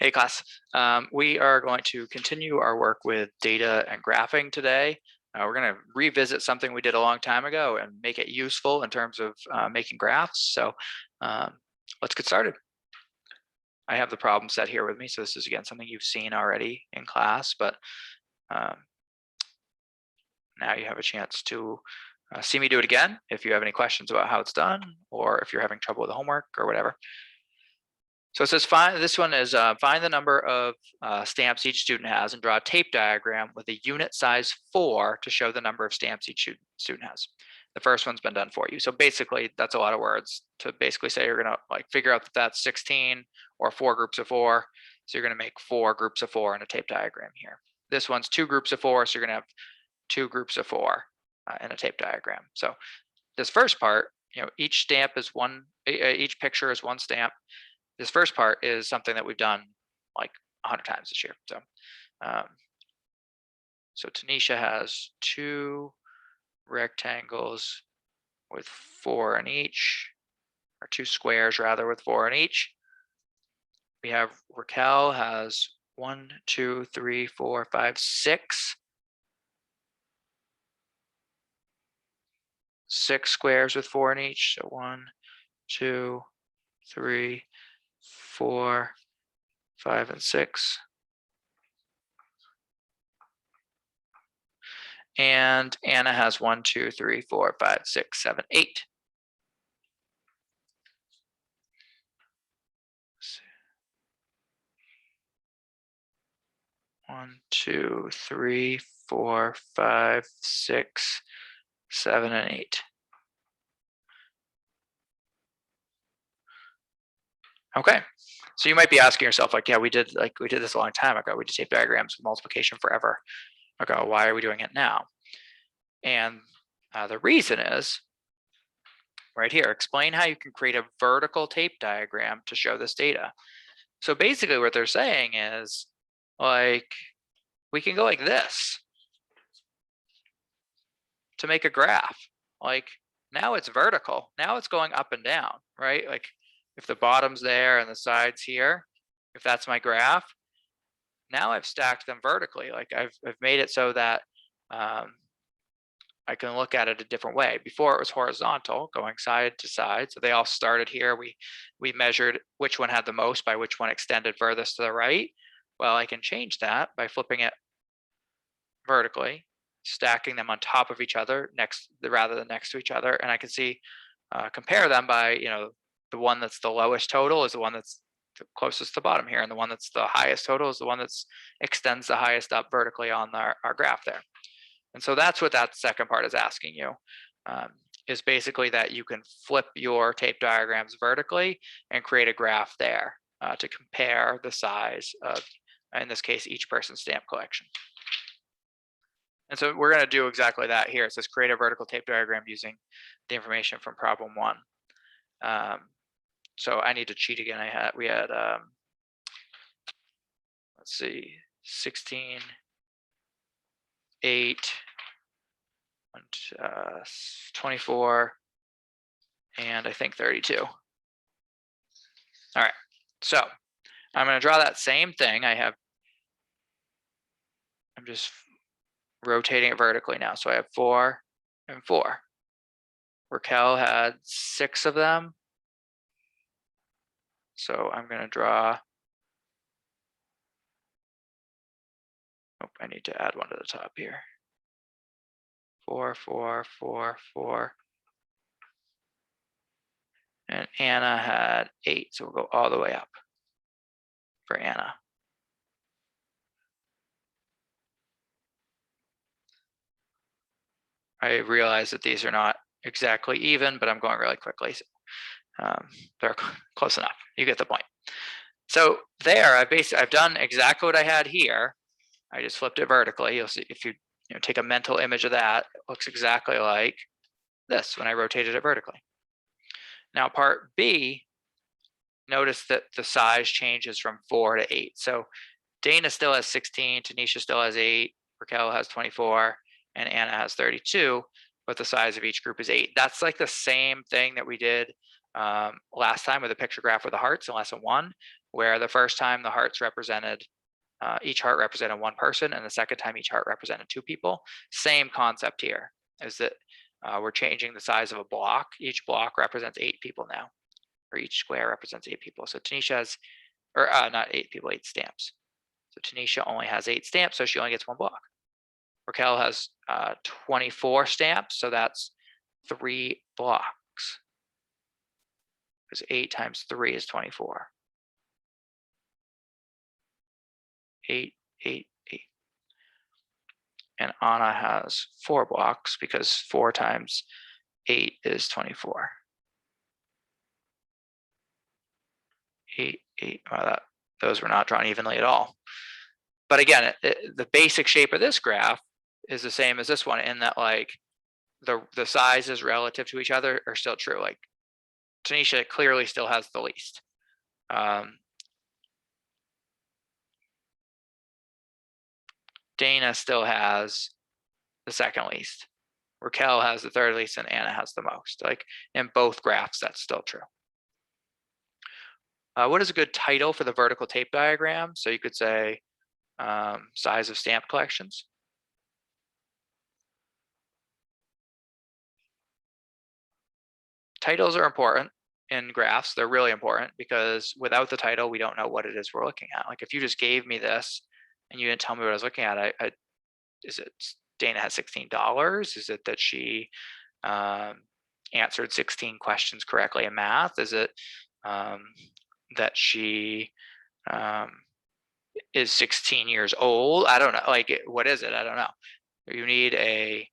Hey class, we are going to continue our work with data and graphing today. We're going to revisit something we did a long time ago and make it useful in terms of making graphs. So let's get started. I have the problem set here with me. So this is again something you've seen already in class, but now you have a chance to see me do it again if you have any questions about how it's done or if you're having trouble with the homework or whatever. So it says this one is find the number of stamps each student has and draw a tape diagram with a unit size 4 to show the number of stamps each student has. The first one's been done for you. So basically that's a lot of words to basically say you're gonna like figure out that that's 16 or 4 groups of 4. So you're gonna make 4 groups of 4 in a tape diagram here. This one's 2 groups of 4, so you're gonna have 2 groups of 4 in a tape diagram. So this first part, each stamp is each picture is one stamp. This first part is something that we've done like 100 times this year. So Tanisha has 2 rectangles with 4 in each, or 2 squares rather with 4 in each. We have Raquel has 1, 2, 3, 4, 5, 6. 6 squares with 4 in each. So 1, 2, 3, 4, 5, and 6. And Anna has 1, 2, 3, 4, 5, 6, 7, 8. One, 2, 3, 4, 5, 6, 7, and 8. Okay, so you might be asking yourself, like, yeah, we did this a long time ago. We did tape diagrams with multiplication forever ago. Why are we doing it now? And the reason is right here. Explain how you can create a vertical tape diagram to show this data. So basically what they're saying is, like, we can go like this to make a graph. Like, now it's vertical. Now it's going up and down, right? Like, if the bottom's there and the side's here, if that's my graph, now I've stacked them vertically. Like, I've made it so that I can look at it a different way. Before it was horizontal, going side to side. So they all started here. We measured which one had the most by which one extended furthest to the right. Well, I can change that by flipping it vertically, stacking them on top of each other rather than next to each other. And I can see, compare them by, the one that's the lowest total is the one that's the closest to the bottom here. And the one that's the highest total is the one that's extends the highest up vertically on our graph there. And so that's what that second part is asking you, is basically that you can flip your tape diagrams vertically and create a graph there to compare the size of, in this case, each person's stamp collection. And so we're going to do exactly that here. It says create a vertical tape diagram using the information from problem 1. So I need to cheat again. We had let's see, 16, 8, 24, and I think 32. All right, so I'm going to draw that same thing. I'm just rotating it vertically now. So I have 4 and 4. Raquel had 6 of them. So I'm going to draw. Oh, I need to add one to the top here. 4, 4, 4, 4. And Anna had 8, so we'll go all the way up for Anna. I realize that these are not exactly even, but I'm going really quickly. So, they're close enough. You get the point. So there, I've done exactly what I had here. I just flipped it vertically. You'll see if you take a mental image of that, it looks exactly like this when I rotated it vertically. Now part B, notice that the size changes from 4 to 8. So Dana still has 16, Tanisha still has 8, Raquel has 24, and Anna has 32, but the size of each group is 8. That's like the same thing that we did last time with a picture graph with the hearts in lesson 1, where the first time the hearts represented, each heart represented one person, and the second time each heart represented 2 people. Same concept here, is that we're changing the size of a block. Each block represents 8 people now, or each square represents 8 people. So Tanisha has, or not 8 people, 8 stamps. So Tanisha only has 8 stamps, so she only gets 1 block. Raquel has 24 stamps, so that's 3 blocks. Because 8 times 3 is 24. 8, 8, 8. And Anna has 4 blocks because 4 times 8 is 24. 8, 8. Well, those were not drawn evenly at all. But again, the basic shape of this graph is the same as this one in that, like, the sizes relative to each other are still true. Like, Tanisha clearly still has the least. Dana still has the second least. Raquel has the third least, and Anna has the most. Like, in both graphs, that's still true. What is a good title for the vertical tape diagram? So you could say size of stamp collections. Titles are important in graphs. They're really important because without the title, we don't know what it is we're looking at. Like, if you just gave me this and you didn't tell me what I was looking at, is it Dana has $16? Is it that she answered 16 questions correctly in math? Is it that she is 16 years old? I don't know. Like, what is it? I don't know. You need a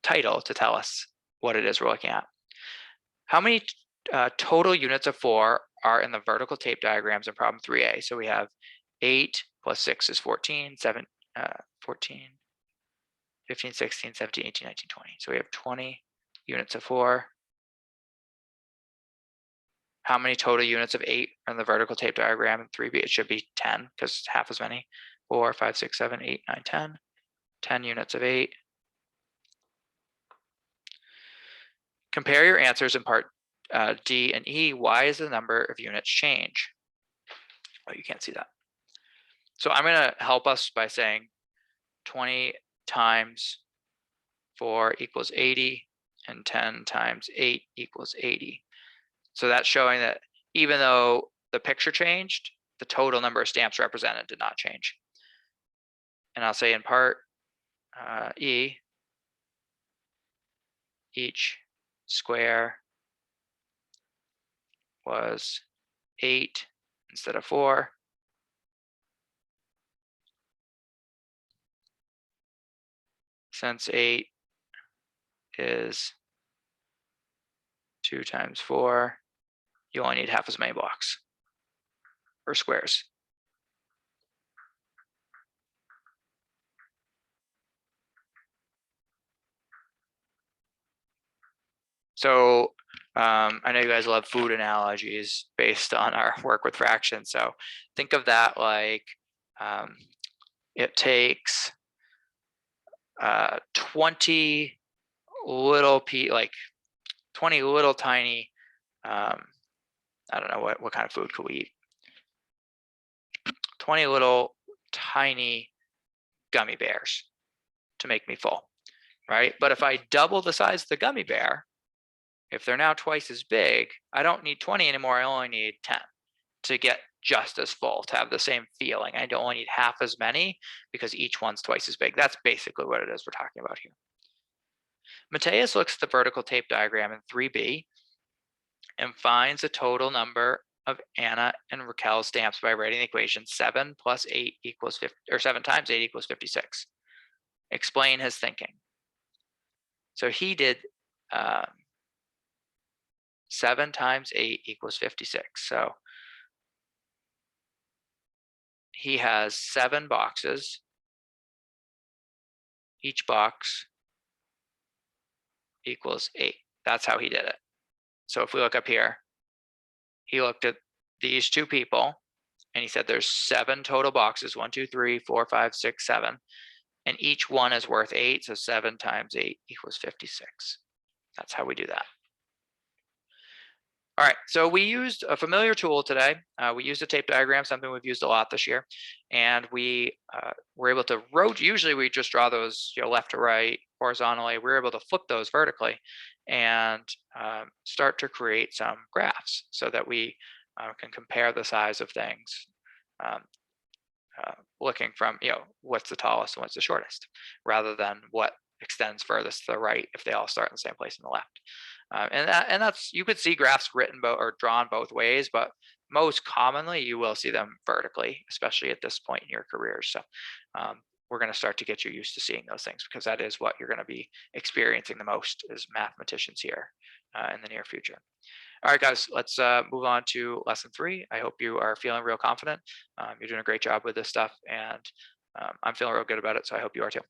title to tell us what it is we're looking at. How many total units of 4 are in the vertical tape diagrams in problem 3A? So we have 8 plus 6 is 14, 7, 14, 15, 16, 17, 18, 19, 20. So we have 20 units of 4. How many total units of 8 are in the vertical tape diagram in 3B? It should be 10 because it's half as many. 4, 5, 6, 7, 8, 9, 10. 10 units of 8. Compare your answers in part D and E. Why is the number of units change? Oh, you can't see that. So I'm going to help us by saying 20 times 4 equals 80, and 10 times 8 equals 80. So that's showing that even though the picture changed, the total number of stamps represented did not change. And I'll say in part E, each square was 8 instead of 4. Since 8 is 2 times 4, you only need half as many blocks or squares. So I know you guys love food analogies based on our work with fractions. So think of that like it takes 20 little 20 little tiny, I don't know what kind of food could we eat. 20 little tiny gummy bears to make me full, right? But if I double the size of the gummy bear, if they're now twice as big, I don't need 20 anymore. I only need 10 to get just as full, to have the same feeling. I don't only need half as many because each one's twice as big. That's basically what it is we're talking about here. Mateus looks at the vertical tape diagram in 3B and finds the total number of Anna and Raquel's stamps by writing the equation 7 plus 8 equals 50, or 7 times 8 equals 56. Explain his thinking. So he did 7 times 8 equals 56. So he has 7 boxes. Each box equals 8. That's how he did it. So if we look up here, he looked at these 2 people and he said there's 7 total boxes, 1, 2, 3, 4, 5, 6, 7. And each one is worth 8. So 7 times 8 equals 56. That's how we do that. All right, so we used a familiar tool today. We used a tape diagram, something we've used a lot this year, and we were able to rotate. Usually, we just draw those, left to right, horizontally. We were able to flip those vertically, and start to create some graphs so that we can compare the size of things, um, looking from what's the tallest and what's the shortest, rather than what extends furthest to the right if they all start in the same place on the left. And that's, you could see graphs written or drawn both ways, but most commonly you will see them vertically, especially at this point in your careers. So we're going to start to get you used to seeing those things, because that is what you're going to be experiencing the most as mathematicians here in the near future. All right, guys, let's move on to lesson 3. I hope you are feeling real confident. You're doing a great job with this stuff, and I'm feeling real good about it. So I hope you are too.